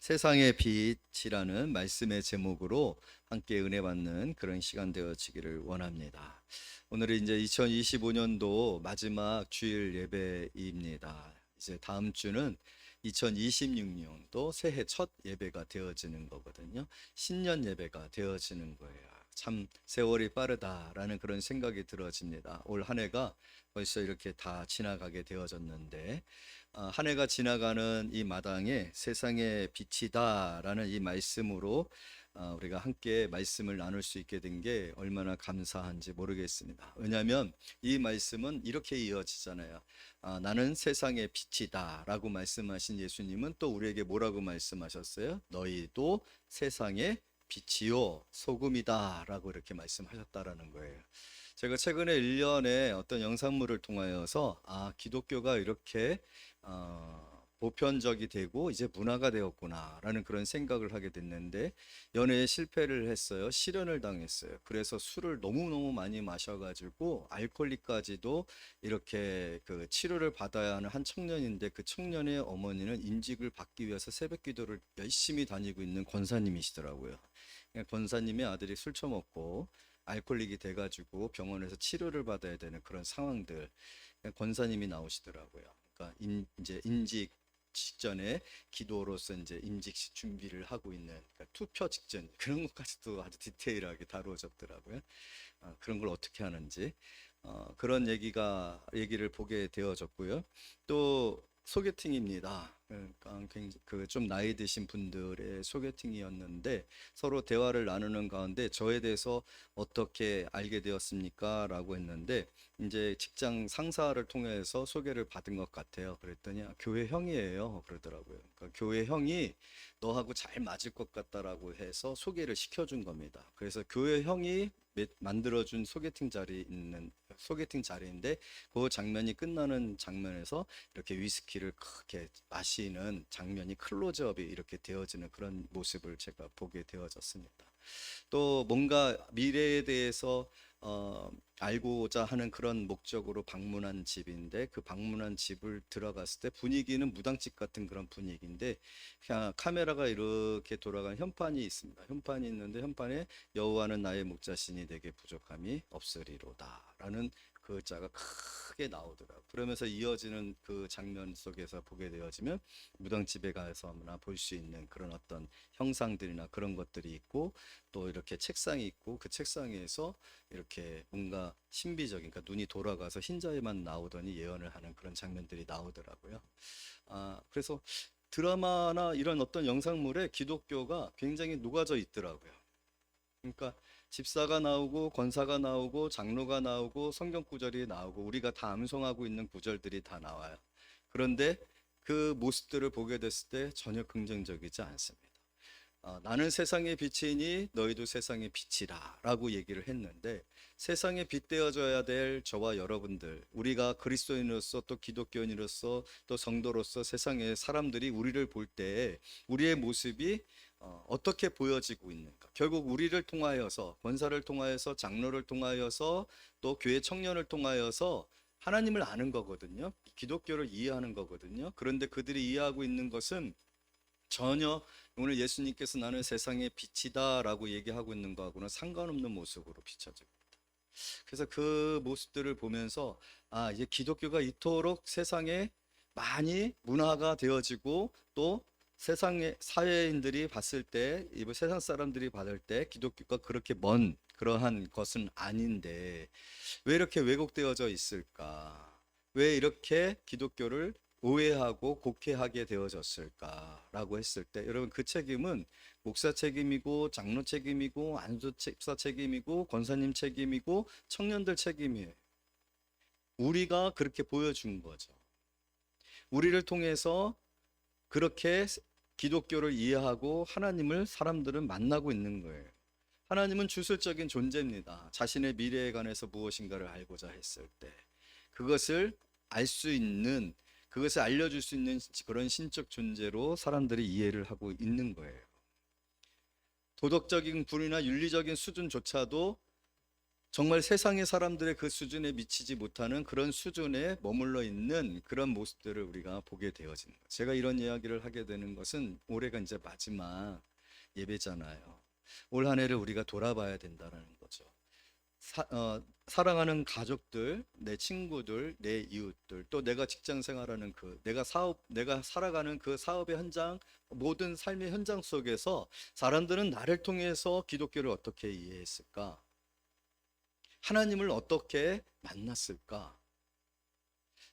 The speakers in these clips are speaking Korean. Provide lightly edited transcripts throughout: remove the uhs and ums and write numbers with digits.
세상의 빛이라는 말씀의 제목으로 함께 은혜 받는 그런 시간 되어지기를 원합니다. 오늘은 이제 2025년도 마지막 주일 예배입니다. 이제 다음 주는 2026년도 새해 첫 예배가 되어지는 거거든요. 신년 예배가 되어지는 거예요. 참 세월이 빠르다라는 그런 생각이 들어집니다. 올 한 해가 벌써 이렇게 다 지나가게 되어졌는데 한 해가 지나가는 이 마당에 세상의 빛이다라는 이 말씀으로 우리가 함께 말씀을 나눌 수 있게 된 게 얼마나 감사한지 모르겠습니다. 왜냐하면 이 말씀은 이렇게 이어지잖아요. 나는 세상의 빛이다라고 말씀하신 예수님은 또 우리에게 뭐라고 말씀하셨어요? 너희도 세상의 빛이요 소금이다라고 이렇게 말씀하셨다라는 거예요. 제가 최근에 1년에 어떤 영상물을 통하여서 기독교가 이렇게 보편적이 되고 이제 문화가 되었구나라는 그런 생각을 하게 됐는데, 연애에 실패를 했어요. 실연을 당했어요. 그래서 술을 너무너무 많이 마셔가지고 알코올리까지도 이렇게 그 치료를 받아야 하는 한 청년인데, 그 청년의 어머니는 인직을 받기 위해서 새벽 기도를 열심히 다니고 있는 권사님이시더라고요. 권사님의 아들이 술 처먹고 알코올릭이 돼가지고 병원에서 치료를 받아야 되는 그런 상황들, 권사님이 나오시더라고요. 그러니까 이제 인직 직전에 기도로서 이제 임직 준비를 하고 있는, 그러니까 투표 직전 그런 것까지도 아주 디테일하게 다루어졌더라고요. 그런 걸 어떻게 하는지 그런 얘기를 보게 되어졌고요. 또 소개팅입니다. 그러니까 그좀 나이 드신 분들의 소개팅이었는데, 서로 대화를 나누는 가운데 저에 대해서 어떻게 알게 되었습니까? 라고 했는데, 이제 직장 상사를 통해서 소개를 받은 것 같아요. 그랬더니 교회 형이에요 그러더라고요. 그러니까 교회 형이 너하고 잘 맞을 것 같다라고 해서 소개를 시켜준 겁니다. 그래서 교회 형이 만들어준 소개팅 자리인데, 그 장면이 끝나는 장면에서 이렇게 위스키를 크게 마시는 장면이 클로즈업이 이렇게 되어지는 그런 모습을 제가 보게 되어졌습니다. 또 뭔가 미래에 대해서 알고자 하는 그런 목적으로 방문한 집인데, 그 방문한 집을 들어갔을 때 분위기는 무당집 같은 그런 분위기인데, 그냥 카메라가 이렇게 돌아가는 현판이 있습니다. 현판이 있는데, 현판에 여호와는 나의 목자시니 내게 부족함이 없으리로다 라는 글자가 크게 나오더라고요. 그러면서 이어지는 그 장면 속에서 보게 되어지면, 무당집에 가서나 볼 수 있는 그런 어떤 형상들이나 그런 것들이 있고, 또 이렇게 책상이 있고, 그 책상 에서 이렇게 뭔가 신비적인, 그러니까 눈이 돌아가서 흰자에만 나오더니 예언을 하는 그런 장면들이 나오더라고요. 그래서 드라마나 이런 어떤 영상물에 기독교가 굉장히 녹아져 있더라고요. 그러니까 집사가 나오고 권사가 나오고 장로가 나오고 성경 구절이 나오고 우리가 다 암송하고 있는 구절들이 다 나와요. 그런데 그 모습들을 보게 됐을 때 전혀 긍정적이지 않습니다. 나는 세상의 빛이니 너희도 세상의 빛이라 라고 얘기를 했는데, 세상에 빛 되어져야 될 저와 여러분들, 우리가 그리스도인으로서 또 기독교인으로서 또 성도로서 세상의 사람들이 우리를 볼 때 우리의 모습이 어떻게 보여지고 있는가. 결국 우리를 통하여서, 권사를 통하여서, 장로를 통하여서, 또 교회 청년을 통하여서 하나님을 아는 거거든요. 기독교를 이해하는 거거든요. 그런데 그들이 이해하고 있는 것은 전혀 오늘 예수님께서 나는 세상의 빛이다 라고 얘기하고 있는 거하고는 상관없는 모습으로 비춰집니다. 그래서 그 모습들을 보면서 이제 기독교가 이토록 세상에 많이 문화가 되어지고, 또 세상의 사회인들이 봤을 때, 이 세상 사람들이 받을 때 기독교가 그렇게 먼 그러한 것은 아닌데 왜 이렇게 왜곡되어져 있을까? 왜 이렇게 기독교를 오해하고 곡해하게 되어졌을까라고 했을 때, 여러분, 그 책임은 목사 책임이고 장로 책임이고 안수 집사 책임이고 권사님 책임이고 청년들 책임이에요. 우리가 그렇게 보여준 거죠. 우리를 통해서 그렇게 기독교를 이해하고 하나님을 사람들은 만나고 있는 거예요. 하나님은 주술적인 존재입니다. 자신의 미래에 관해서 무엇인가를 알고자 했을 때 그것을 알 수 있는, 그것을 알려줄 수 있는 그런 신적 존재로 사람들이 이해를 하고 있는 거예요. 도덕적인 분이나 윤리적인 수준조차도 정말 세상의 사람들의 그 수준에 미치지 못하는 그런 수준에 머물러 있는 그런 모습들을 우리가 보게 되어지는 거예요. 제가 이런 이야기를 하게 되는 것은 올해가 이제 마지막 예배잖아요. 올 한 해를 우리가 돌아봐야 된다는 거죠. 사랑하는 가족들, 내 친구들, 내 이웃들, 또 내가 직장 생활하는 내가 살아가는 그 사업의 현장, 모든 삶의 현장 속에서 사람들은 나를 통해서 기독교를 어떻게 이해했을까? 하나님을 어떻게 만났을까?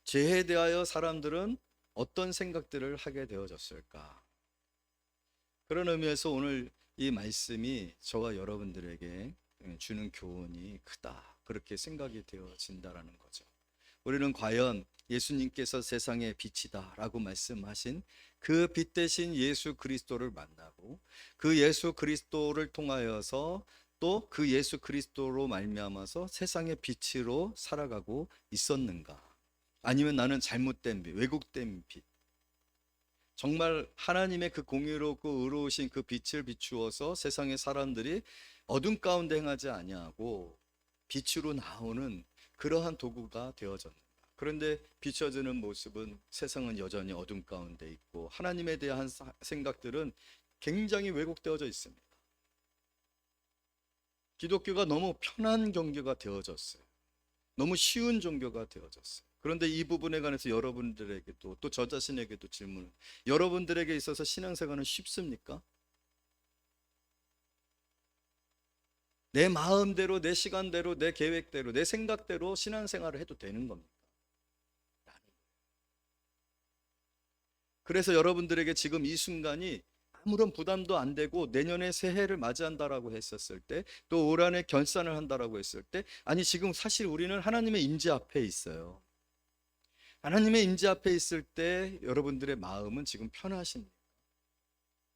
죄에 대하여 사람들은 어떤 생각들을 하게 되어졌을까? 그런 의미에서 오늘 이 말씀이 저와 여러분들에게 주는 교훈이 크다. 그렇게 생각이 되어진다라는 거죠. 우리는 과연 예수님께서 세상의 빛이다 라고 말씀하신 그 빛 대신 예수 그리스도를 만나고 그 예수 그리스도를 통하여서 또 그 예수 그리스도로 말미암아서 세상의 빛으로 살아가고 있었는가? 아니면 나는 잘못된 빛, 왜곡된 빛, 정말 하나님의 그 공의롭고 의로우신 그 빛을 비추어서 세상의 사람들이 어둠 가운데 행하지 아니하고 빛으로 나오는 그러한 도구가 되어졌는가? 그런데 비춰지는 모습은 세상은 여전히 어둠 가운데 있고 하나님에 대한 생각들은 굉장히 왜곡되어져 있습니다. 기독교가 너무 편한 종교가 되어졌어요. 너무 쉬운 종교가 되어졌어요. 그런데 이 부분에 관해서 여러분들에게도 또 저 자신에게도 질문, 여러분들에게 있어서 신앙생활은 쉽습니까? 내 마음대로, 내 시간대로, 내 계획대로, 내 생각대로 신앙생활을 해도 되는 겁니까? 그래서 여러분들에게 지금 이 순간이 아무런 부담도 안 되고 내년에 새해를 맞이한다라고 했었을 때, 또 올 한해 결산을 한다라고 했을 때, 아니 지금 사실 우리는 하나님의 임재 앞에 있어요. 하나님의 임재 앞에 있을 때 여러분들의 마음은 지금 편하십니까?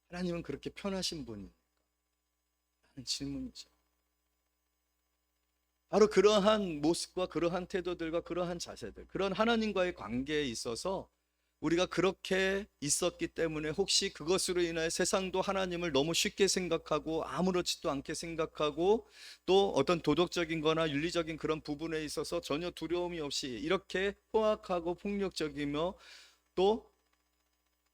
하나님은 그렇게 편하신 분입니까? 라는 질문이죠. 바로 그러한 모습과 그러한 태도들과 그러한 자세들, 그런 하나님과의 관계에 있어서 우리가 그렇게 있었기 때문에 혹시 그것으로 인하여 세상도 하나님을 너무 쉽게 생각하고 아무렇지도 않게 생각하고 또 어떤 도덕적인 거나 윤리적인 그런 부분에 있어서 전혀 두려움이 없이 이렇게 포악하고 폭력적이며 또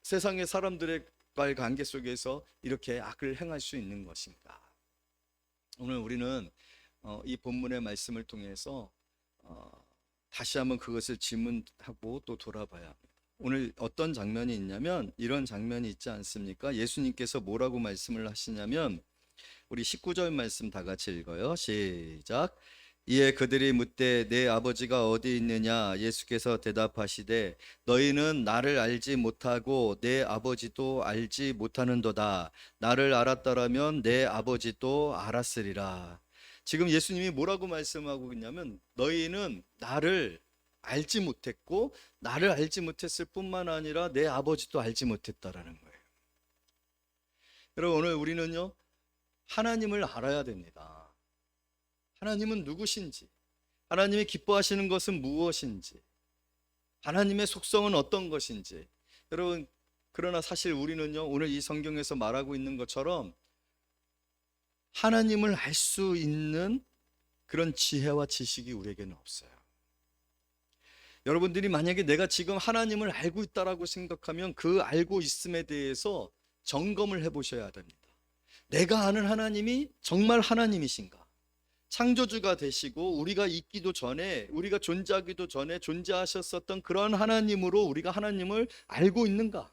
세상의 사람들과의 관계 속에서 이렇게 악을 행할 수 있는 것인가? 오늘 우리는 이 본문의 말씀을 통해서 다시 한번 그것을 질문하고 또 돌아봐야 합니다. 오늘 어떤 장면이 있냐면 이런 장면이 있지 않습니까? 예수님께서 뭐라고 말씀을 하시냐면 우리 19절 말씀 다 같이 읽어요. 시작. 이에 그들이 묻되 내 아버지가 어디 있느냐? 예수께서 대답하시되 너희는 나를 알지 못하고 내 아버지도 알지 못하는도다. 나를 알았더라면 내 아버지도 알았으리라. 지금 예수님이 뭐라고 말씀하고 있냐면 너희는 나를 알지 못했고 나를 알지 못했을 뿐만 아니라 내 아버지도 알지 못했다라는 거예요. 여러분 오늘 우리는요 하나님을 알아야 됩니다. 하나님은 누구신지, 하나님이 기뻐하시는 것은 무엇인지, 하나님의 속성은 어떤 것인지. 여러분 그러나 사실 우리는요 오늘 이 성경에서 말하고 있는 것처럼 하나님을 알 수 있는 그런 지혜와 지식이 우리에게는 없어요. 여러분들이 만약에 내가 지금 하나님을 알고 있다라고 생각하면 그 알고 있음에 대해서 점검을 해보셔야 됩니다. 내가 아는 하나님이 정말 하나님이신가? 창조주가 되시고 우리가 있기도 전에, 우리가 존재하기도 전에 존재하셨었던 그런 하나님으로 우리가 하나님을 알고 있는가?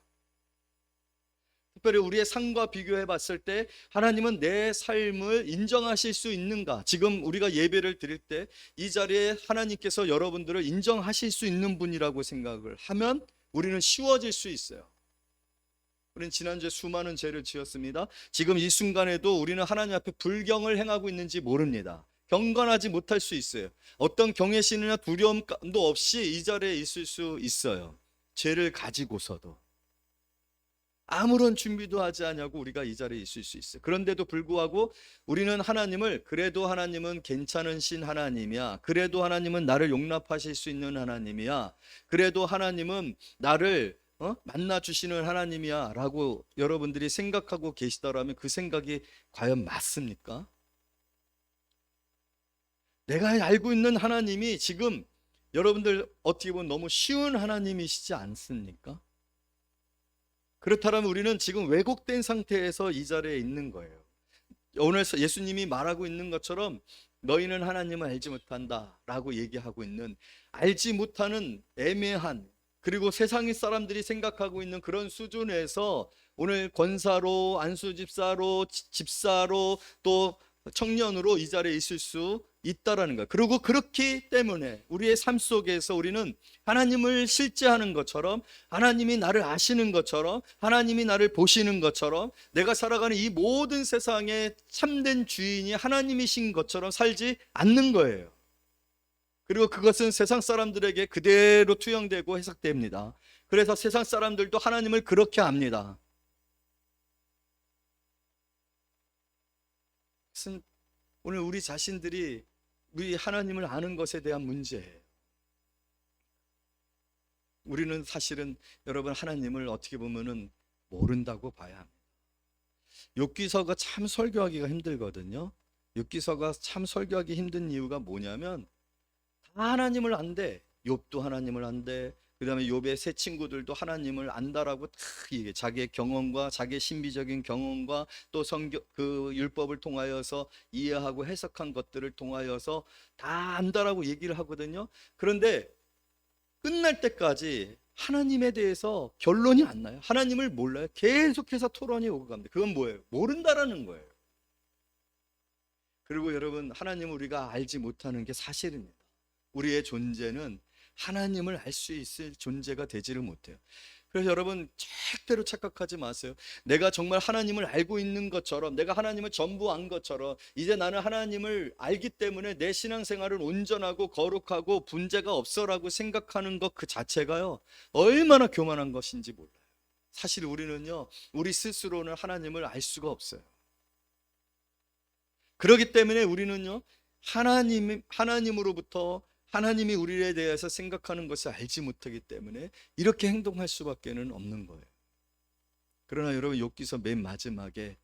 특별히 우리의 삶과 비교해 봤을 때 하나님은 내 삶을 인정하실 수 있는가? 지금 우리가 예배를 드릴 때 이 자리에 하나님께서 여러분들을 인정하실 수 있는 분이라고 생각을 하면 우리는 쉬워질 수 있어요. 우리는 지난주에 수많은 죄를 지었습니다. 지금 이 순간에도 우리는 하나님 앞에 불경을 행하고 있는지 모릅니다. 경건하지 못할 수 있어요. 어떤 경외심이나 두려움도 없이 이 자리에 있을 수 있어요. 죄를 가지고서도 아무런 준비도 하지 않냐고 우리가 이 자리에 있을 수 있어요. 그런데도 불구하고 우리는 하나님을 그래도 하나님은 괜찮으신 하나님이야. 그래도 하나님은 나를 용납하실 수 있는 하나님이야. 그래도 하나님은 나를 만나 주시는 하나님이야 라고 여러분들이 생각하고 계시더라면 그 생각이 과연 맞습니까? 내가 알고 있는 하나님이 지금 여러분들 어떻게 보면 너무 쉬운 하나님이시지 않습니까? 그렇다면 우리는 지금 왜곡된 상태에서 이 자리에 있는 거예요. 오늘 예수님이 말하고 있는 것처럼 너희는 하나님을 알지 못한다 라고 얘기하고 있는, 알지 못하는 애매한, 그리고 세상의 사람들이 생각하고 있는 그런 수준에서 오늘 권사로, 안수집사로, 집사로, 또 청년으로 이 자리에 있을 수 있다라는 거예요. 그리고 그렇기 때문에 우리의 삶 속에서 우리는 하나님을 실제하는 것처럼, 하나님이 나를 아시는 것처럼, 하나님이 나를 보시는 것처럼, 내가 살아가는 이 모든 세상의 참된 주인이 하나님이신 것처럼 살지 않는 거예요. 그리고 그것은 세상 사람들에게 그대로 투영되고 해석됩니다. 그래서 세상 사람들도 하나님을 그렇게 압니다. 그것은 오늘 우리 자신들이 우리 하나님을 아는 것에 대한 문제예요. 우리는 사실은 여러분 하나님을 어떻게 보면은 모른다고 봐야 합니다. 욥기서가 참 설교하기가 힘들거든요. 욥기서가 참 설교하기 힘든 이유가 뭐냐면 다 하나님을 안대. 욥도 하나님을 안대. 그다음에 욥의 세 친구들도 하나님을 안다라고 다 이게 자기의 경험과 자기의 신비적인 경험과 또 성경 그 율법을 통하여서 이해하고 해석한 것들을 통하여서 다 안다라고 얘기를 하거든요. 그런데 끝날 때까지 하나님에 대해서 결론이 안 나요. 하나님을 몰라요. 계속해서 토론이 오고 갑니다. 그건 뭐예요? 모른다라는 거예요. 그리고 여러분, 하나님을 우리가 알지 못하는 게 사실입니다. 우리의 존재는 하나님을 알 수 있을 존재가 되지를 못해요. 그래서 여러분 절대로 착각하지 마세요. 내가 정말 하나님을 알고 있는 것처럼, 내가 하나님을 전부 안 것처럼, 이제 나는 하나님을 알기 때문에 내 신앙생활은 온전하고 거룩하고 문제가 없어라고 생각하는 것 그 자체가요, 얼마나 교만한 것인지 몰라요. 사실 우리는요, 우리 스스로는 하나님을 알 수가 없어요. 그렇기 때문에 우리는요, 하나님으로부터 하나님이 우리에 대해서 생각하는 것을 알지 못하기 때문에 이렇게 행동할 수밖에 없는 거예요. 그러나 여러분, 욥기서 맨 마지막에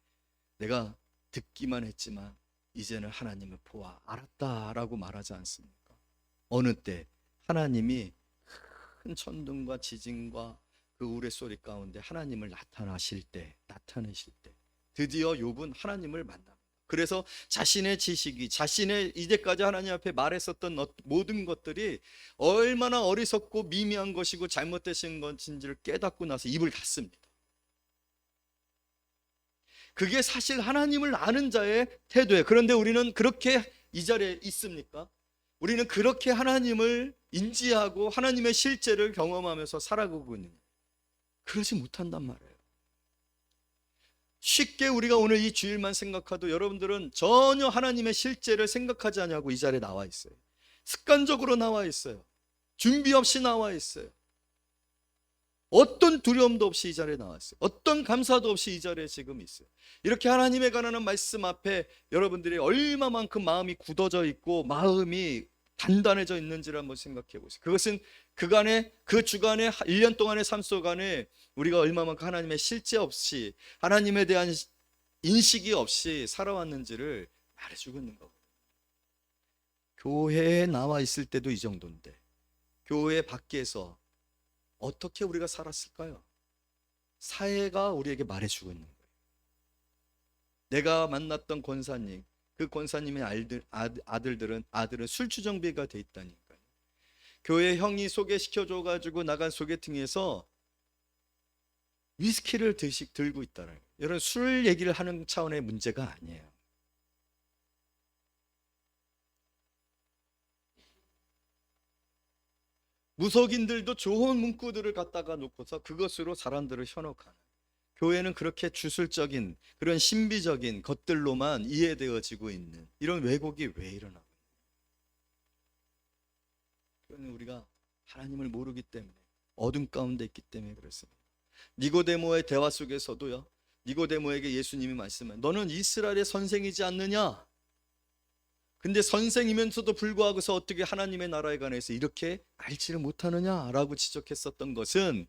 내가 듣기만 했지만 이제는 하나님을 보아 알았다라고 말하지 않습니까? 어느 때 하나님이 큰 천둥과 지진과 그 우레소리 가운데 하나님을 나타내실 때 드디어 욥은 하나님을 만납니다. 그래서 자신의 지식이, 자신의 이제까지 하나님 앞에 말했었던 모든 것들이 얼마나 어리석고 미미한 것이고 잘못되신 것인지를 깨닫고 나서 입을 닫습니다. 그게 사실 하나님을 아는 자의 태도예요. 그런데 우리는 그렇게 이 자리에 있습니까? 우리는 그렇게 하나님을 인지하고 하나님의 실제를 경험하면서 살아가고 있는, 그러지 못한단 말이에요. 쉽게 우리가 오늘 이 주일만 생각해도 여러분들은 전혀 하나님의 실제를 생각하지 않냐고 이 자리에 나와 있어요. 습관적으로 나와 있어요. 준비 없이 나와 있어요. 어떤 두려움도 없이 이 자리에 나왔어요. 어떤 감사도 없이 이 자리에 지금 있어요. 이렇게 하나님에 관한 말씀 앞에 여러분들이 얼마만큼 마음이 굳어져 있고 마음이 단단해져 있는지를 한번 생각해 보세요. 그것은 그간의 그 주간의 1년 동안의 삶 속안에 우리가 얼마만큼 하나님의 실제 없이, 하나님에 대한 인식이 없이 살아왔는지를 말해주고 있는 거거든요. 교회에 나와 있을 때도 이 정도인데 교회 밖에서 어떻게 우리가 살았을까요? 사회가 우리에게 말해주고 있는 거예요. 내가 만났던 권사님, 그 권사님의 아들은 술주정비가 돼 있다니까요. 교회 형이 소개시켜줘가지고 나간 소개팅에서 위스키를 들고 있다는 거예요. 여러분, 술 얘기를 하는 차원의 문제가 아니에요. 무속인들도 좋은 문구들을 갖다가 놓고서 그것으로 사람들을 현혹하는, 교회는 그렇게 주술적인 그런 신비적인 것들로만 이해되어지고 있는 이런 왜곡이 왜 일어나고 있는, 그건 우리가 하나님을 모르기 때문에, 어둠 가운데 있기 때문에 그렇습니다. 니고데모의 대화 속에서도요, 니고데모에게 예수님이 말씀해, 너는 이스라엘의 선생이지 않느냐? 근데 선생이면서도 불구하고서 어떻게 하나님의 나라에 관해서 이렇게 알지를 못하느냐라고 지적했었던 것은,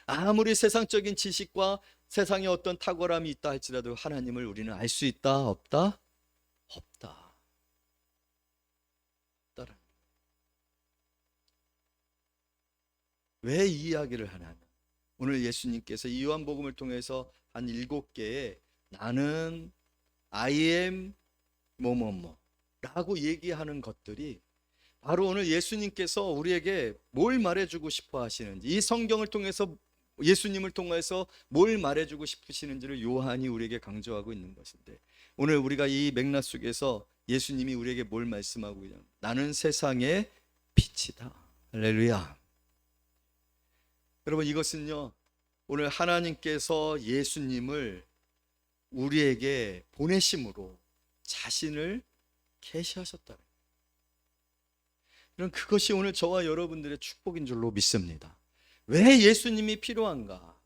아무리 세상적인 지식과 세상에 어떤 탁월함이 있다 할지라도 하나님을 우리는 알 수 있다 없다? 없다. 왜 이 이야기를 하냐면, 오늘 예수님께서 이 요한복음을 통해서 한 7개의 나는 I am 뭐뭐뭐 라고 얘기하는 것들이 바로 오늘 예수님께서 우리에게 뭘 말해주고 싶어 하시는지, 이 성경을 통해서 예수님을 통해서 뭘 말해주고 싶으시는지를 요한이 우리에게 강조하고 있는 것인데, 오늘 우리가 이 맥락 속에서 예수님이 우리에게 뭘 말씀하고 있냐면, 나는 세상의 빛이다. 할렐루야. 여러분, 이것은요, 오늘 하나님께서 예수님을 우리에게 보내심으로 자신을 계시하셨다. 그럼 그것이 오늘 저와 여러분들의 축복인 줄로 믿습니다. 왜 예수님이 필요한가?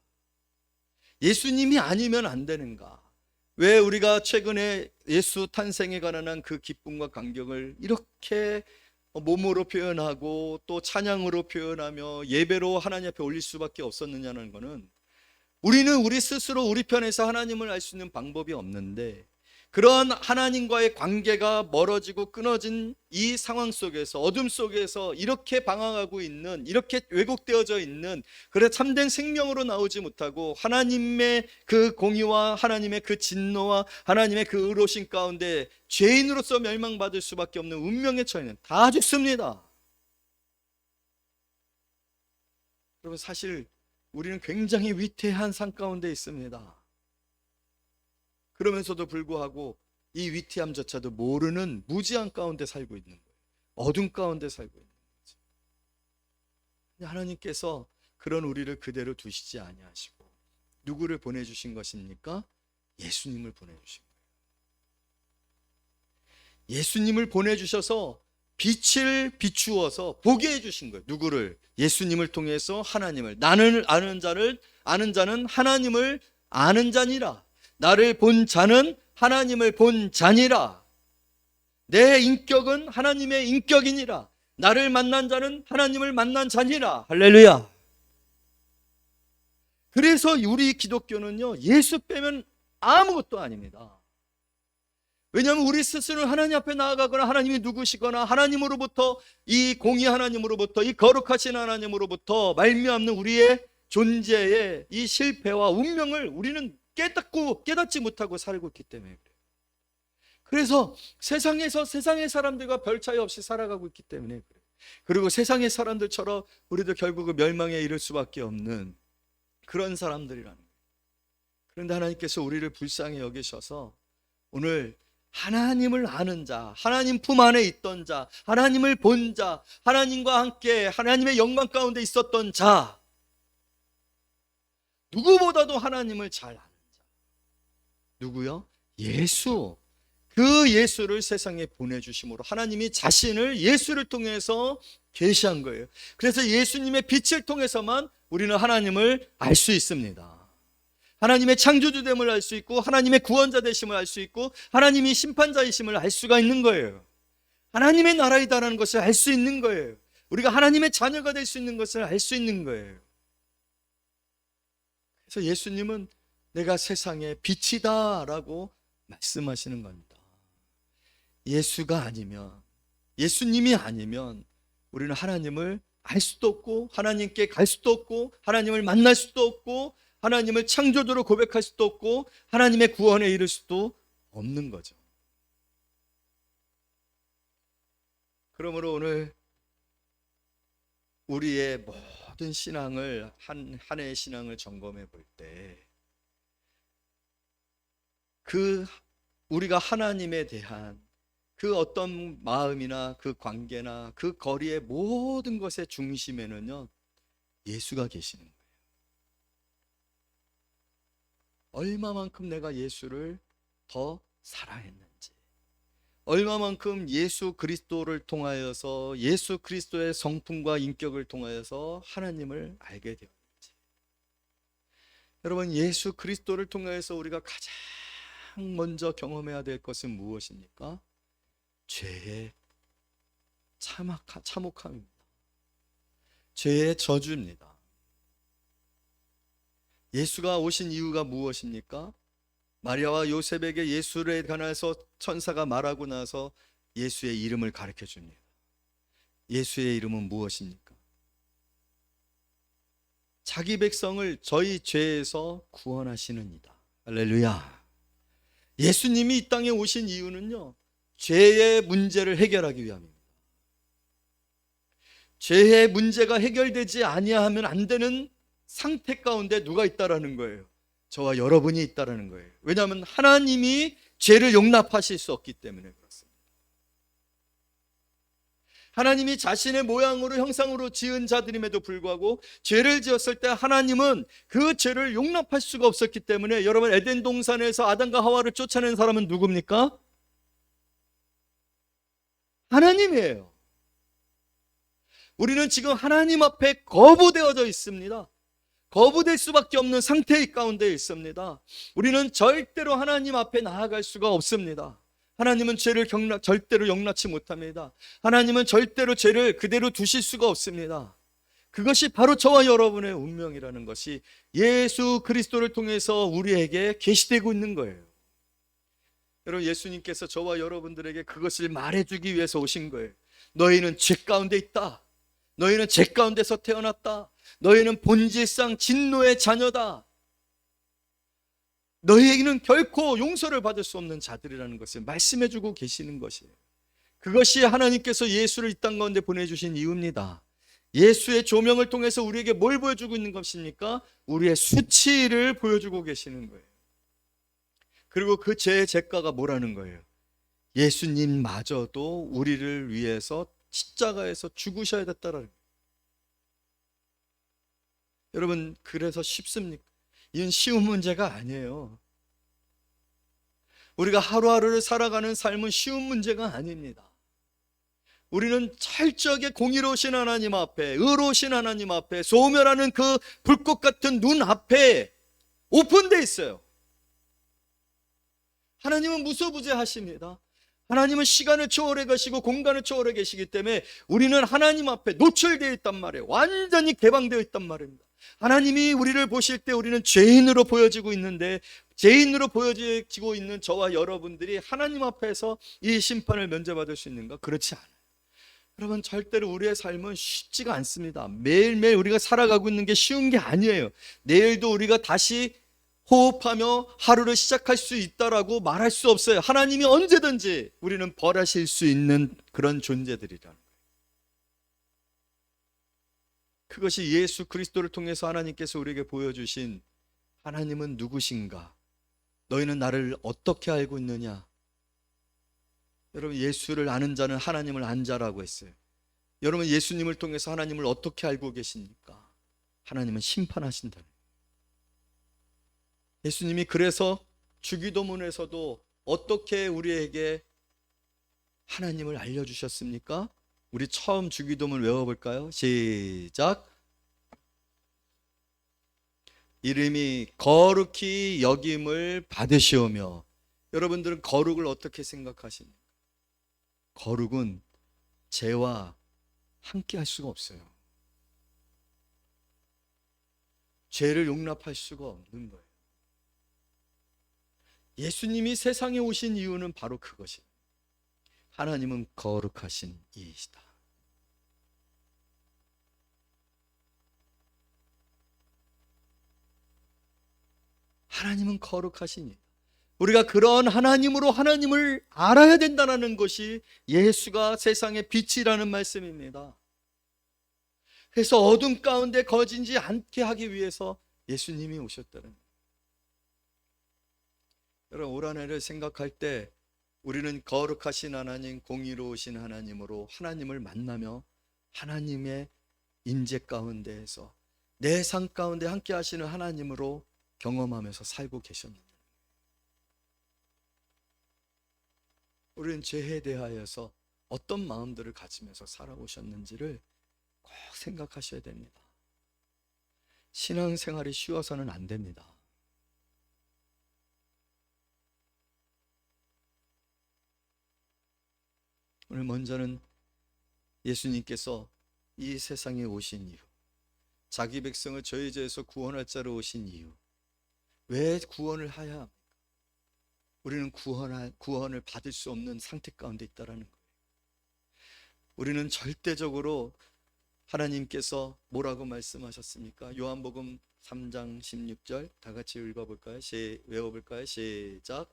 예수님이 아니면 안 되는가? 왜 우리가 최근에 예수 탄생에 관한 그 기쁨과 감격을 이렇게 몸으로 표현하고 또 찬양으로 표현하며 예배로 하나님 앞에 올릴 수밖에 없었느냐는 것은, 우리는 우리 스스로 우리 편에서 하나님을 알 수 있는 방법이 없는데, 그런 하나님과의 관계가 멀어지고 끊어진 이 상황 속에서, 어둠 속에서 이렇게 방황하고 있는, 이렇게 왜곡되어져 있는, 그래 참된 생명으로 나오지 못하고 하나님의 그 공의와 하나님의 그 진노와 하나님의 그 의로우신 가운데 죄인으로서 멸망받을 수밖에 없는 운명에 처해는 다 죽습니다. 여러분, 사실 우리는 굉장히 위태한 상 가운데 있습니다. 그러면서도 불구하고 이 위태함조차도 모르는 무지한 가운데 살고 있는 거예요. 어둠 가운데 살고 있는 거죠. 하나님께서 그런 우리를 그대로 두시지 아니하시고 누구를 보내주신 것입니까? 예수님을 보내주신 거예요. 예수님을 보내주셔서 빛을 비추어서 보게 해주신 거예요. 누구를? 예수님을 통해서 하나님을. 나는 아는 자는 하나님을 아는 자니라. 나를 본 자는 하나님을 본 자니라. 내 인격은 하나님의 인격이니라. 나를 만난 자는 하나님을 만난 자니라. 할렐루야. 그래서 우리 기독교는요, 예수 빼면 아무것도 아닙니다. 왜냐하면 우리 스스로는 하나님 앞에 나아가거나 하나님이 누구시거나 하나님으로부터, 이 공의 하나님으로부터, 이 거룩하신 하나님으로부터 말미암는 우리의 존재의 이 실패와 운명을 우리는 깨닫지 못하고 살고 있기 때문에 그래요. 그래서 세상에서 세상의 사람들과 별 차이 없이 살아가고 있기 때문에 그래요. 그리고 세상의 사람들처럼 우리도 결국은 멸망에 이를 수밖에 없는 그런 사람들이라는 거예요. 그런데 하나님께서 우리를 불쌍히 여기셔서 오늘 하나님을 아는 자, 하나님 품 안에 있던 자, 하나님을 본 자, 하나님과 함께 하나님의 영광 가운데 있었던 자, 누구보다도 하나님을 잘 아는 자, 누구요? 예수. 그 예수를 세상에 보내주심으로 하나님이 자신을 예수를 통해서 계시한 거예요. 그래서 예수님의 빛을 통해서만 우리는 하나님을 알 수 있습니다. 하나님의 창조주됨을 알 수 있고, 하나님의 구원자 되심을 알 수 있고, 하나님이 심판자이심을 알 수가 있는 거예요. 하나님의 나라이다라는 것을 알 수 있는 거예요. 우리가 하나님의 자녀가 될 수 있는 것을 알 수 있는 거예요. 그래서 예수님은 내가 세상의 빛이다 라고 말씀하시는 겁니다. 예수가 아니면, 예수님이 아니면 우리는 하나님을 알 수도 없고, 하나님께 갈 수도 없고, 하나님을 만날 수도 없고, 하나님을 창조주로 고백할 수도 없고, 하나님의 구원에 이를 수도 없는 거죠. 그러므로 오늘 우리의 모든 신앙을, 한 해의 신앙을 점검해 볼 때, 그 우리가 하나님에 대한 그 어떤 마음이나 그 관계나 그 거리의 모든 것의 중심에는요, 예수가 계시는 거예요. 얼마만큼 내가 예수를 더 사랑했는지, 얼마만큼 예수 그리스도를 통하여서, 예수 그리스도의 성품과 인격을 통하여서 하나님을 알게 되었는지. 여러분, 예수 그리스도를 통하여서 우리가 가장 먼저 경험해야 될 것은 무엇입니까? 죄의 참혹함입니다. 죄의 저주입니다. 예수가 오신 이유가 무엇입니까? 마리아와 요셉에게 예수에 관해서 천사가 말하고 나서 예수의 이름을 가르쳐 줍니다. 예수의 이름은 무엇입니까? 자기 백성을 저희 죄에서 구원하시는 이다. 할렐루야. 예수님이 이 땅에 오신 이유는요, 죄의 문제를 해결하기 위함입니다. 죄의 문제가 해결되지 아니하면 안 되는 상태 가운데 누가 있다라는 거예요? 저와 여러분이 있다라는 거예요. 왜냐하면 하나님이 죄를 용납하실 수 없기 때문에 그렇습니다. 하나님이 자신의 모양으로 형상으로 지은 자들임에도 불구하고 죄를 지었을 때 하나님은 그 죄를 용납할 수가 없었기 때문에, 여러분, 에덴 동산에서 아담과 하와를 쫓아낸 사람은 누굽니까? 하나님이에요. 우리는 지금 하나님 앞에 거부되어져 있습니다. 거부될 수밖에 없는 상태 가운데 있습니다. 우리는 절대로 하나님 앞에 나아갈 수가 없습니다. 하나님은 죄를 절대로 용납치 못합니다. 하나님은 절대로 죄를 그대로 두실 수가 없습니다. 그것이 바로 저와 여러분의 운명이라는 것이 예수 그리스도를 통해서 우리에게 계시되고 있는 거예요. 여러분, 예수님께서 저와 여러분들에게 그것을 말해주기 위해서 오신 거예요. 너희는 죄 가운데 있다. 너희는 죄 가운데서 태어났다. 너희는 본질상 진노의 자녀다. 너희에게는 결코 용서를 받을 수 없는 자들이라는 것을 말씀해주고 계시는 것이에요. 그것이 하나님께서 예수를 이 땅 가운데 보내주신 이유입니다. 예수의 조명을 통해서 우리에게 뭘 보여주고 있는 것입니까? 우리의 수치를 보여주고 계시는 거예요. 그리고 그 죄의 대가가 뭐라는 거예요? 예수님마저도 우리를 위해서 십자가에서 죽으셔야 됐다라는 거예요. 여러분, 그래서 쉽습니까? 이건 쉬운 문제가 아니에요. 우리가 하루하루를 살아가는 삶은 쉬운 문제가 아닙니다. 우리는 철저하게 공의로우신 하나님 앞에, 의로우신 하나님 앞에, 소멸하는 그 불꽃 같은 눈 앞에 오픈되어 있어요. 하나님은 무소부재하십니다. 하나님은 시간을 초월해 가시고 공간을 초월해 계시기 때문에 우리는 하나님 앞에 노출되어 있단 말이에요. 완전히 개방되어 있단 말입니다. 하나님이 우리를 보실 때 우리는 죄인으로 보여지고 있는데, 죄인으로 보여지고 있는 저와 여러분들이 하나님 앞에서 이 심판을 면제받을 수 있는가? 그렇지 않아요. 여러분, 절대로 우리의 삶은 쉽지가 않습니다. 매일매일 우리가 살아가고 있는 게 쉬운 게 아니에요. 내일도 우리가 다시 호흡하며 하루를 시작할 수 있다라고 말할 수 없어요. 하나님이 언제든지 우리는 벌하실 수 있는 그런 존재들이라는 거예요. 그것이 예수 그리스도를 통해서 하나님께서 우리에게 보여주신 하나님은 누구신가? 너희는 나를 어떻게 알고 있느냐? 여러분, 예수를 아는 자는 하나님을 안 자라고 했어요. 여러분, 예수님을 통해서 하나님을 어떻게 알고 계십니까? 하나님은 심판하신다는 거예요. 예수님이 그래서 주기도문에서도 어떻게 우리에게 하나님을 알려주셨습니까? 우리 처음 주기도문 외워볼까요? 시작. 이름이 거룩히 여김을 받으시오며. 여러분들은 거룩을 어떻게 생각하십니까? 거룩은 죄와 함께 할 수가 없어요. 죄를 용납할 수가 없는 거예요. 예수님이 세상에 오신 이유는 바로 그것입니다. 하나님은 거룩하신 이이시다. 하나님은 거룩하신 이. 우리가 그런 하나님으로 하나님을 알아야 된다는 것이 예수가 세상의 빛이라는 말씀입니다. 그래서 어둠 가운데 거지지 않게 하기 위해서 예수님이 오셨다는 거예요. 여러분, 올 한 해를 생각할 때 우리는 거룩하신 하나님, 공의로우신 하나님으로 하나님을 만나며 하나님의 임재 가운데에서 내 삶 가운데 함께 하시는 하나님으로 경험하면서 살고 계셨느냐? 우리는 죄에 대하여서 어떤 마음들을 가지면서 살아오셨는지를 꼭 생각하셔야 됩니다. 신앙생활이 쉬워서는 안 됩니다. 오늘 먼저는 예수님께서 이 세상에 오신 이유, 자기 백성을 저희 죄에서 구원할 자로 오신 이유, 왜 구원을 하야 합니까? 우리는 구원을 받을 수 없는 상태 가운데 있다는 거예요. 우리는 절대적으로 하나님께서 뭐라고 말씀하셨습니까? 요한복음 3장 16절 다 같이 읽어볼까요? 외워볼까요? 시작.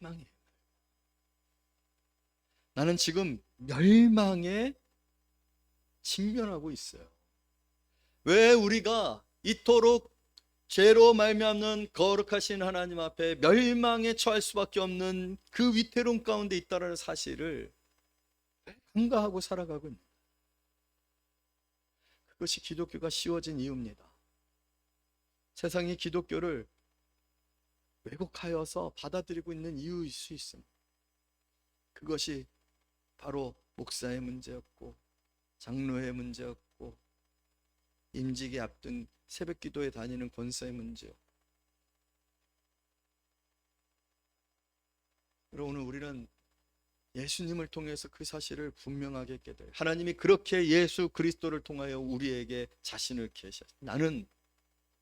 멸망이에요. 나는 지금 멸망에 직면하고 있어요. 왜 우리가 이토록 죄로 말미암는 거룩하신 하나님 앞에 멸망에 처할 수밖에 없는 그 위태로움 가운데 있다는 사실을 간과하고 살아가고 있는, 그것이 기독교가 쉬워진 이유입니다. 세상이 기독교를 왜곡하여서 받아들이고 있는 이유일 수 있습니다. 그것이 바로 목사의 문제였고, 장로의 문제였고, 임직이 앞둔 새벽 기도에 다니는 권사의 문제였고. 그럼 오늘 우리는 예수님을 통해서 그 사실을 분명하게 깨달아요. 하나님이 그렇게 예수 그리스도를 통하여 우리에게 자신을 계셔. 나는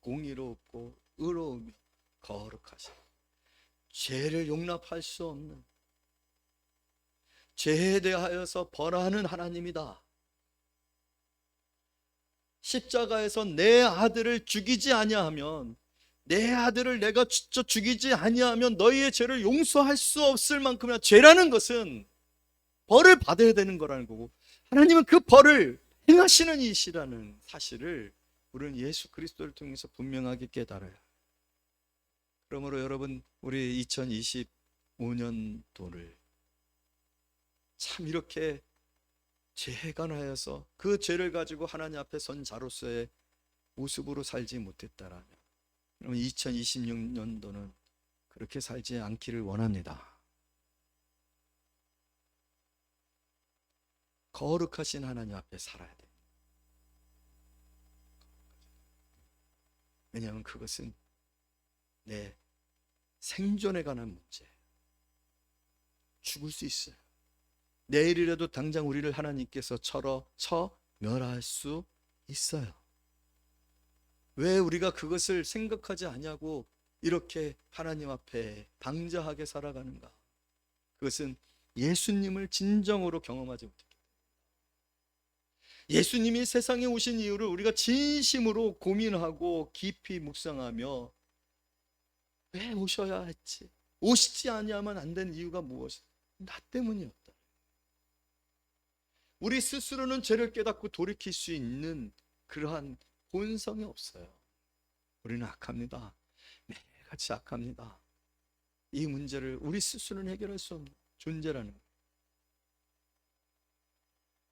공의롭고 의로우며 거룩하시고 죄를 용납할 수 없는, 죄에 대하여서 벌하는 하나님이다. 십자가에서 내 아들을 죽이지 아니하면, 내 아들을 내가 직접 죽이지 아니하면 너희의 죄를 용서할 수 없을 만큼이나 죄라는 것은 벌을 받아야 되는 거라는 거고, 하나님은 그 벌을 행하시는 이시라는 사실을 우리는 예수 그리스도를 통해서 분명하게 깨달아요. 그러므로 여러분, 우리 2025년도를 참 이렇게 재해관하여서 그 죄를 가지고 하나님 앞에 선 자로서의 모습으로 살지 못했다라면, 그러면 2026년도는 그렇게 살지 않기를 원합니다. 거룩하신 하나님 앞에 살아야 돼. 왜냐하면 그것은 내 생존에 관한 문제예요. 죽을 수 있어요. 내일이라도 당장 우리를 하나님께서 쳐 멸할 수 있어요. 왜 우리가 그것을 생각하지 않냐고 이렇게 하나님 앞에 방자하게 살아가는가? 그것은 예수님을 진정으로 경험하지 못했기 때문에. 예수님이 세상에 오신 이유를 우리가 진심으로 고민하고 깊이 묵상하며 왜 오셔야 했지? 오시지 아니하면 안 되는 이유가 무엇이다? 나 때문이었다. 우리 스스로는 죄를 깨닫고 돌이킬 수 있는 그러한 본성이 없어요. 우리는 악합니다. 매일같이 악합니다. 이 문제를 우리 스스로는 해결할 수 없는 존재라는 거예요.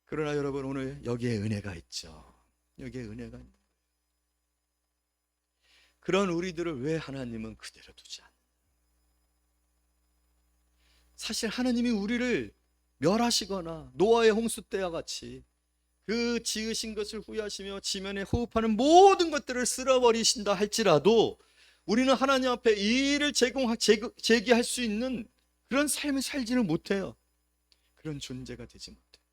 그러나 여러분, 오늘 여기에 은혜가 있죠. 여기에 은혜가 있는 거예요. 그런 우리들을 왜 하나님은 그대로 두지 않느냐? 사실 하나님이 우리를 멸하시거나 노아의 홍수 때와 같이 그 지으신 것을 후회하시며 지면에 호흡하는 모든 것들을 쓸어버리신다 할지라도 우리는 하나님 앞에 이 일을 제기할 수 있는 그런 삶을 살지를 못해요. 그런 존재가 되지 못해요.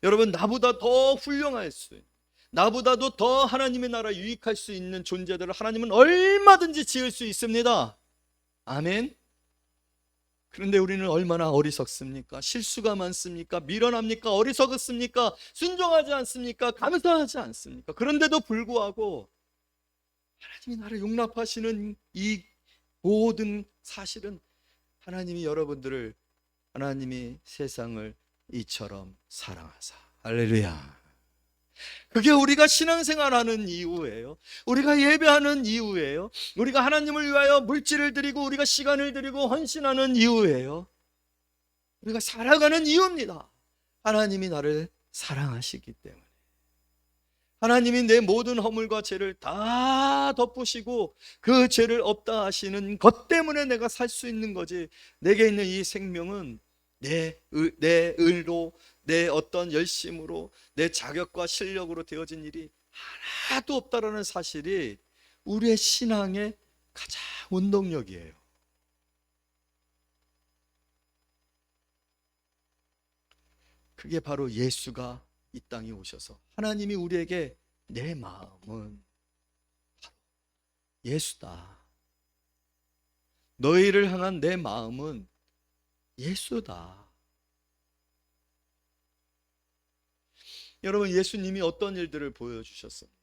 여러분, 나보다 더 훌륭할 수 있는, 나보다도 더 하나님의 나라 유익할 수 있는 존재들을 하나님은 얼마든지 지을 수 있습니다. 아멘. 그런데 우리는 얼마나 어리석습니까? 실수가 많습니까? 미련합니까? 어리석었습니까? 순종하지 않습니까? 감사하지 않습니까? 그런데도 불구하고 하나님이 나를 용납하시는 이 모든 사실은 하나님이 여러분들을, 하나님이 세상을 이처럼 사랑하사. 할렐루야. 그게 우리가 신앙생활하는 이유예요. 우리가 예배하는 이유예요. 우리가 하나님을 위하여 물질을 드리고 우리가 시간을 드리고 헌신하는 이유예요. 우리가 살아가는 이유입니다. 하나님이 나를 사랑하시기 때문에. 하나님이 내 모든 허물과 죄를 다 덮으시고 그 죄를 없다 하시는 것 때문에 내가 살 수 있는 거지, 내게 있는 이 생명은 내 의로, 내 어떤 열심으로, 내 자격과 실력으로 되어진 일이 하나도 없다라는 사실이 우리의 신앙의 가장 원동력이에요. 그게 바로 예수가 이 땅에 오셔서 하나님이 우리에게 내 마음은 예수다. 너희를 향한 내 마음은 예수다. 여러분, 예수님이 어떤 일들을 보여주셨습니까?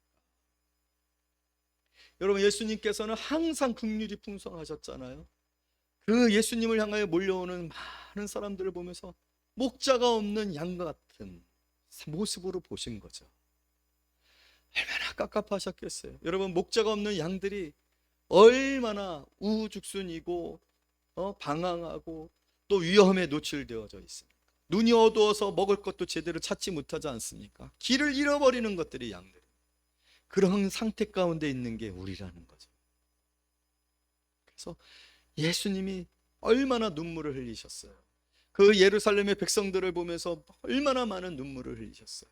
여러분, 예수님께서는 항상 긍휼이 풍성하셨잖아요. 그 예수님을 향하여 몰려오는 많은 사람들을 보면서 목자가 없는 양 같은 모습으로 보신 거죠. 얼마나 깝깝하셨겠어요. 여러분, 목자가 없는 양들이 얼마나 우후죽순이고 방황하고 또 위험에 노출되어져 있습니까? 눈이 어두워서 먹을 것도 제대로 찾지 못하지 않습니까? 길을 잃어버리는 것들이 양들. 그런 상태 가운데 있는 게 우리라는 거죠. 그래서 예수님이 얼마나 눈물을 흘리셨어요. 그 예루살렘의 백성들을 보면서 얼마나 많은 눈물을 흘리셨어요.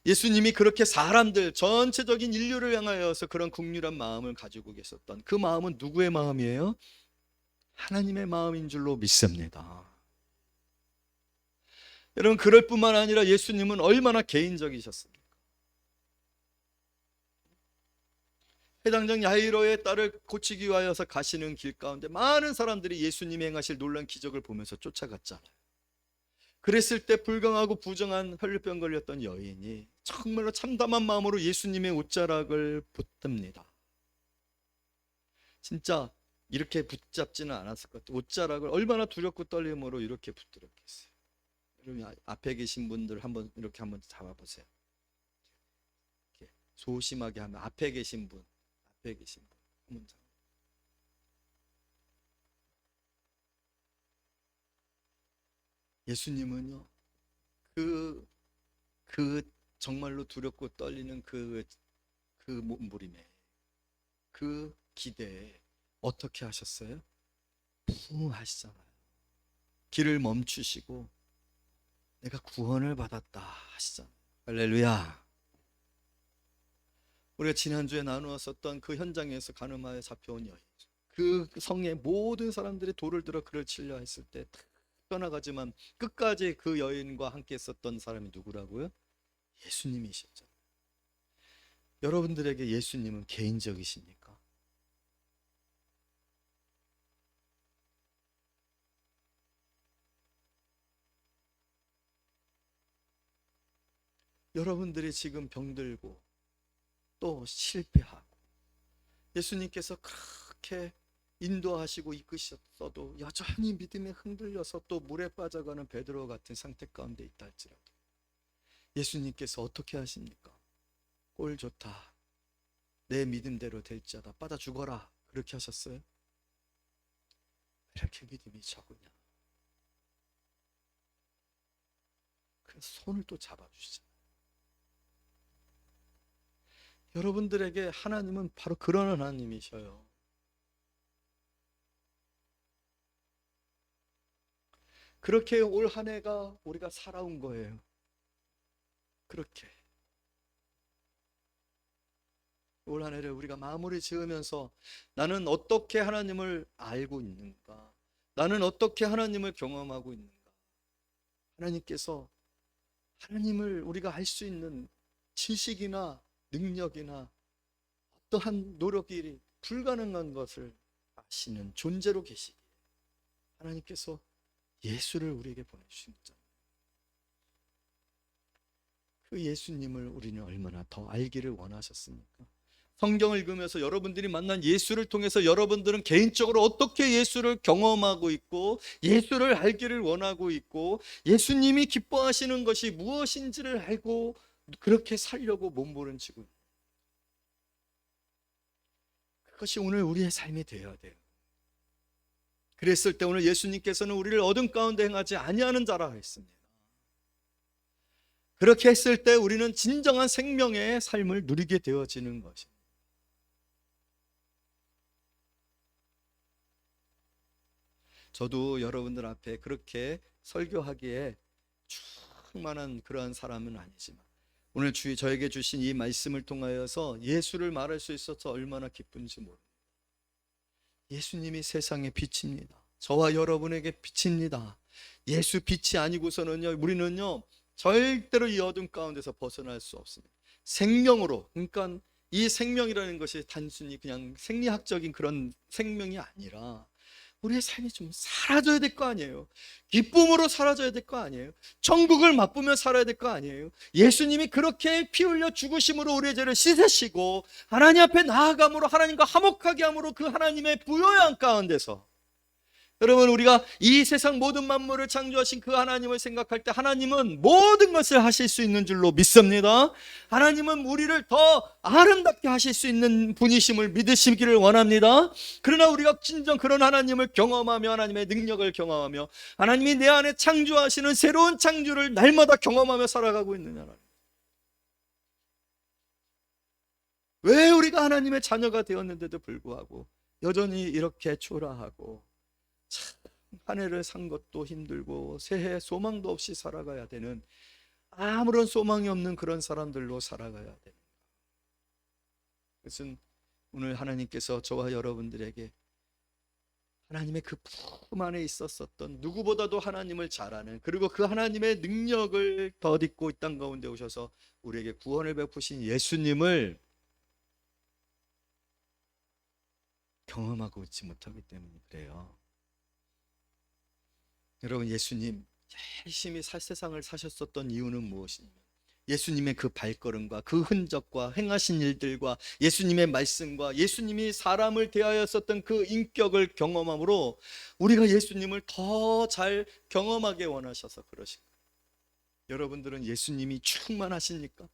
예수님이 그렇게 사람들, 전체적인 인류를 향하여서 그런 긍휼한 마음을 가지고 계셨던 그 마음은 누구의 마음이에요? 하나님의 마음인 줄로 믿습니다. 여러분, 그럴 뿐만 아니라 예수님은 얼마나 개인적이셨습니까? 회당장 야이로의 딸을 고치기 위하여서 가시는 길 가운데 많은 사람들이 예수님이 행하실 놀라운 기적을 보면서 쫓아갔잖아요. 그랬을 때 불강하고 부정한 혈류병 걸렸던 여인이 정말로 참담한 마음으로 예수님의 옷자락을 붙듭니다. 진짜 이렇게 붙잡지는 않았을 것 같아요. 옷자락을 얼마나 두렵고 떨림으로 이렇게 붙들었겠어요. 여러분, 앞에 계신 분들 이렇게 한번 잡아보세요. 이렇게 소심하게 하면 앞에 계신 분 한번 잡아. 예수님은요, 그 정말로 두렵고 떨리는 그 몸부림에, 그 기대에 어떻게 하셨어요? 부응하시잖아요. 길을 멈추시고 내가 구원을 받았다 하시잖아요. 할렐루야. 우리가 지난주에 나누었었던 그 현장에서 간음하여 잡혀온 여인, 그 성의 모든 사람들이 돌을 들어 그를 치려 했을 때 떠나가지만 끝까지 그 여인과 함께 있었던 사람이 누구라고요? 예수님이셨죠. 여러분들에게 예수님은 개인적이십니까? 여러분들이 지금 병들고 또 실패하고 예수님께서 그렇게 인도하시고 이끄셨어도 여전히 믿음에 흔들려서 또 물에 빠져가는 베드로 같은 상태 가운데 있다 할지라도 예수님께서 어떻게 하십니까? 꼴 좋다, 내 믿음대로 될지어다, 빠져 죽어라, 그렇게 하셨어요? 왜 이렇게 믿음이 적으냐? 그래서 손을 또 잡아주시잖아요. 여러분들에게 하나님은 바로 그런 하나님이셔요. 그렇게 올 한 해가 우리가 살아온 거예요. 그렇게 올 한 해를 우리가 마무리 지으면서 나는 어떻게 하나님을 알고 있는가? 나는 어떻게 하나님을 경험하고 있는가? 하나님께서 하나님을 우리가 알 수 있는 지식이나 능력이나 어떠한 노력이 불가능한 것을 아시는 존재로 계시기에 하나님께서 예수를 우리에게 보내주신 거잖아요. 그 예수님을 우리는 얼마나 더 알기를 원하셨습니까? 성경을 읽으면서 여러분들이 만난 예수를 통해서 여러분들은 개인적으로 어떻게 예수를 경험하고 있고 예수를 알기를 원하고 있고 예수님이 기뻐하시는 것이 무엇인지를 알고 그렇게 살려고 몸부림치고, 그것이 오늘 우리의 삶이 되어야 돼요. 그랬을 때 오늘 예수님께서는 우리를 어둠 가운데 행하지 아니하는 자라 했습니다. 그렇게 했을 때 우리는 진정한 생명의 삶을 누리게 되어지는 것입니다. 저도 여러분들 앞에 그렇게 설교하기에 충만한 그러한 사람은 아니지만 오늘 저에게 주신 이 말씀을 통하여서 예수를 말할 수 있어서 얼마나 기쁜지 모릅니다. 예수님이 세상의 빛입니다. 저와 여러분에게 빛입니다. 예수 빛이 아니고서는요, 우리는요 절대로 이 어둠 가운데서 벗어날 수 없습니다. 생명으로, 그러니까 이 생명이라는 것이 단순히 그냥 생리학적인 그런 생명이 아니라 우리의 삶이 좀 사라져야 될 거 아니에요. 기쁨으로 사라져야 될 거 아니에요. 천국을 맛보며 살아야 될 거 아니에요. 예수님이 그렇게 피 흘려 죽으심으로 우리의 죄를 씻으시고 하나님 앞에 나아감으로 하나님과 화목하게 함으로 그 하나님의 부요한 가운데서, 여러분, 우리가 이 세상 모든 만물을 창조하신 그 하나님을 생각할 때 하나님은 모든 것을 하실 수 있는 줄로 믿습니다. 하나님은 우리를 더 아름답게 하실 수 있는 분이심을 믿으시기를 원합니다. 그러나 우리가 진정 그런 하나님을 경험하며 하나님의 능력을 경험하며 하나님이 내 안에 창조하시는 새로운 창조를 날마다 경험하며 살아가고 있느냐는, 왜 우리가 하나님의 자녀가 되었는데도 불구하고 여전히 이렇게 초라하고 참 한 해를 산 것도 힘들고 새해 소망도 없이 살아가야 되는, 아무런 소망이 없는 그런 사람들로 살아가야 되는, 그것은 오늘 하나님께서 저와 여러분들에게 하나님의 그 품 안에 있었었던, 누구보다도 하나님을 잘 아는, 그리고 그 하나님의 능력을 덧입고 이 땅 가운데 오셔서 우리에게 구원을 베푸신 예수님을 경험하고 있지 못하기 때문에 그래요. 여러분, 예수님 열심히 세상을 사셨었던 이유는 무엇이냐면 예수님의 그 발걸음과 그 흔적과 행하신 일들과 예수님의 말씀과 예수님이 사람을 대하였었던 그 인격을 경험함으로 우리가 예수님을 더 잘 경험하게 원하셔서 그러신 거예요. 여러분들은 예수님이 충만하십니까?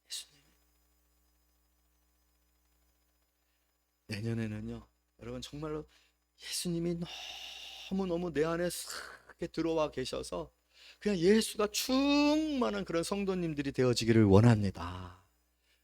예수님. 내년에는요, 여러분, 정말로 예수님이 너무너무 내 안에 싹 들어와 계셔서 그냥 예수가 충만한 그런 성도님들이 되어지기를 원합니다.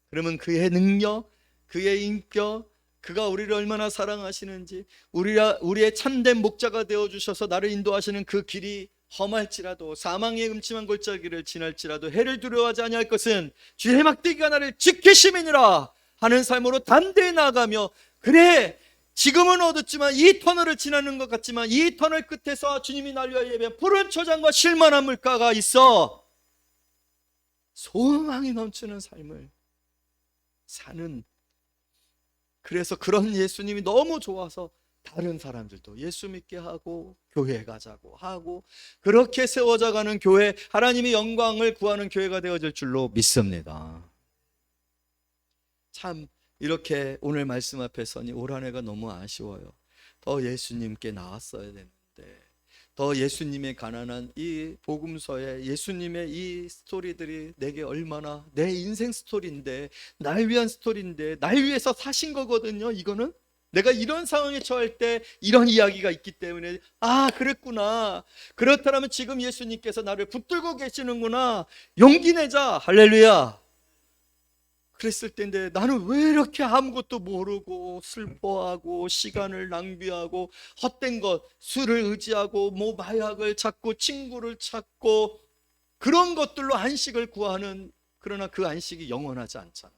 그러면 그의 능력, 그의 인격, 그가 우리를 얼마나 사랑하시는지, 우리의 참된 목자가 되어주셔서 나를 인도하시는 그 길이 험할지라도, 사망의 음침한 골짜기를 지날지라도 해를 두려워하지 아니할 것은 주의 막대기가 나를 지키심이니라 하는 삶으로 담대히 나아가며, 그래, 지금은 어둡지만 이 터널을 지나는 것 같지만 이 터널 끝에서 주님이 날 위하여 예비한 푸른 초장과 쉴만한 물가가 있어 소망이 넘치는 삶을 사는, 그래서 그런 예수님이 너무 좋아서 다른 사람들도 예수 믿게 하고 교회 가자고 하고 그렇게 세워져가는 교회, 하나님의 영광을 구하는 교회가 되어질 줄로 믿습니다. 참 이렇게 오늘 말씀 앞에 서니 올 한 해가 너무 아쉬워요. 더 예수님께 나왔어야 되는데, 더 예수님의 가난한 이 복음서에 예수님의 이 스토리들이 내게 얼마나, 내 인생 스토리인데, 날 위한 스토리인데, 날 위해서 사신 거거든요. 이거는 내가 이런 상황에 처할 때 이런 이야기가 있기 때문에, 아, 그랬구나, 그렇다면 지금 예수님께서 나를 붙들고 계시는구나, 용기 내자, 할렐루야. 그랬을 때인데 나는 왜 이렇게 아무것도 모르고 슬퍼하고 시간을 낭비하고 헛된 것, 술을 의지하고 뭐 마약을 찾고 친구를 찾고 그런 것들로 안식을 구하는, 그러나 그 안식이 영원하지 않잖아.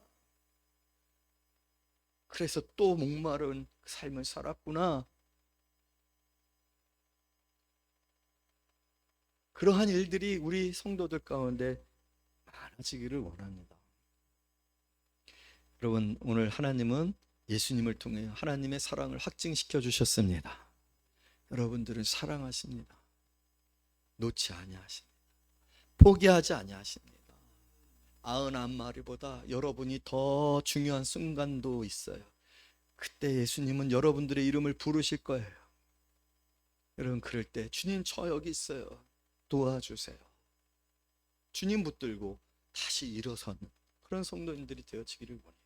그래서 또 목마른 삶을 살았구나. 그러한 일들이 우리 성도들 가운데 많아지기를 원합니다. 여러분, 오늘 하나님은 예수님을 통해 하나님의 사랑을 확증시켜 주셨습니다. 여러분들은 사랑하십니다. 놓지 아니하십니다. 포기하지 아니하십니다. 99마리보다 여러분이 더 중요한 순간도 있어요. 그때 예수님은 여러분들의 이름을 부르실 거예요. 여러분, 그럴 때 주님, 저 여기 있어요, 도와주세요, 주님 붙들고 다시 일어서는 그런 성도님들이 되어지기를 원해요.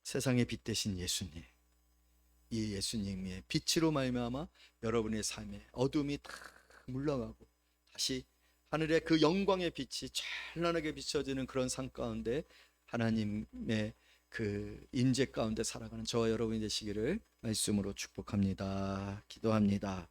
세상의 빛 대신 예수님, 이 예수님의 빛으로 말미암아 여러분의 삶에 어둠이 다 물러가고 다시 하늘의 그 영광의 빛이 찬란하게 비춰지는 그런 삶 가운데 하나님의 그 임재 가운데 살아가는 저와 여러분이 되시기를 말씀으로 축복합니다. 기도합니다.